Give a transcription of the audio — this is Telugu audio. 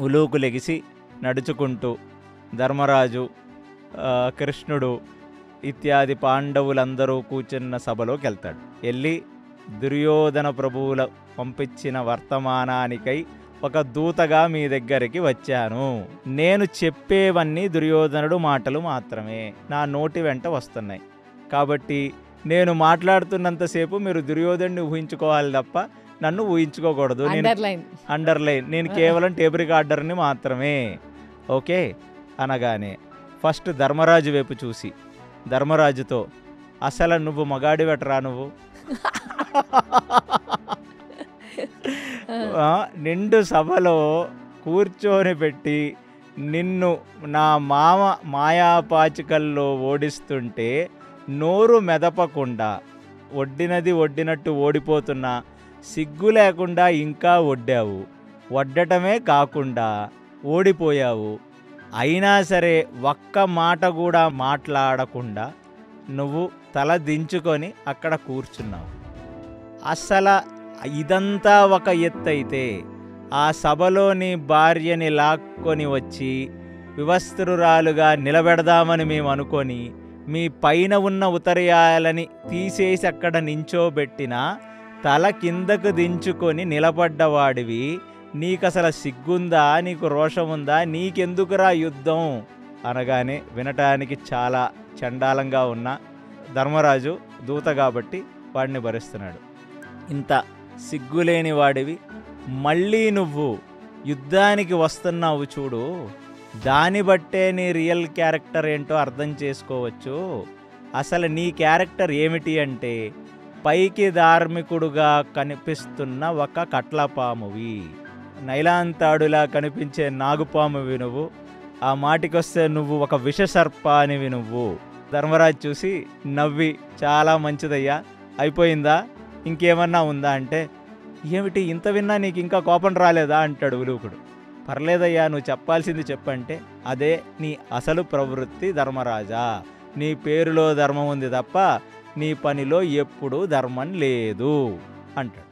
ఉలూకు లెగిసి నడుచుకుంటూ ధర్మరాజు, కృష్ణుడు ఇత్యాది పాండవులందరూ కూర్చున్న సభలోకి వెళ్తాడు. వెళ్ళి దుర్యోధన ప్రభువుల పంపించిన వర్తమానానికై ఒక దూతగా మీ దగ్గరికి వచ్చాను. నేను చెప్పేవన్నీ దుర్యోధనుడు మాటలు మాత్రమే, నా నోటి వెంట వస్తున్నాయి. కాబట్టి నేను మాట్లాడుతున్నంతసేపు మీరు దుర్యోధనుడిని ఊహించుకోవాలి తప్ప నన్ను ఊహించుకోకూడదు. అండర్లైన్, నేను కేవలం టేప్ రికార్డర్ని మాత్రమే. ఓకే అనగానే ఫస్ట్ ధర్మరాజు వైపు చూసి ధర్మరాజుతో, అసలు నువ్వు మగాడి వెటరా నువ్వు? నిండు సభలో కూర్చొని పెట్టి నిన్ను నా మామ మాయాపాచికల్లో ఓడిస్తుంటే నోరు మెదపకుండా ఒడ్డినది ఒడ్డినట్టు ఓడిపోతున్నా సిగ్గు లేకుండా ఇంకా ఒడ్డావు. వడ్డటమే కాకుండా ఓడిపోయావు. అయినా సరే ఒక్క మాట కూడా మాట్లాడకుండా నువ్వు తల దించుకొని అక్కడ కూర్చున్నావు. అసలు ఇదంతా ఒక ఎత్తైతే ఆ సభలో నీ భార్యని లాక్కొని వచ్చి వివస్త్రురాలుగా నిలబెడదామని మేము అనుకొని మీ పైన ఉన్న ఉత్తరీయాలని తీసేసి అక్కడ నించోబెట్టిన తల కిందకు దించుకొని నిలబడ్డవాడివి. నీకసలు సిగ్గుందా? నీకు రోషముందా? నీకెందుకురా యుద్ధం అనగానే వినటానికి చాలా చండాలంగా ఉన్న ధర్మరాజు దూత కాబట్టి వాడిని భరిస్తున్నాడు. ఇంత సిగ్గులేని వాడివి మళ్ళీ నువ్వు యుద్ధానికి వస్తున్నావు చూడు, దాన్ని బట్టే నీ రియల్ క్యారెక్టర్ ఏంటో అర్థం చేసుకోవచ్చు. అసలు నీ క్యారెక్టర్ ఏమిటి అంటే పైకి ధార్మికుడుగా కనిపిస్తున్న ఒక కట్లపామువి, నైలాంతాడులా కనిపించే నాగుపామువి నువ్వు. ఆ మాటికొస్తే నువ్వు ఒక విషసర్పానివి నువ్వు. ధర్మరాజు చూసి నవ్వి, చాలా మంచిదయ్యా, అయిపోయిందా, ఇంకేమన్నా ఉందా అంటే, ఏమిటి ఇంత విన్నా నీకు ఇంకా కోపం రాలేదా అంటాడు ఉలూకుడు. పర్లేదయ్యా, నువ్వు చెప్పాల్సింది చెప్పంటే, అదే నీ అసలు ప్రవృత్తి ధర్మరాజా. నీ పేరులో ధర్మం ఉంది తప్ప నీ పనిలో ఎప్పుడూ ధర్మం లేదు అంటాడు.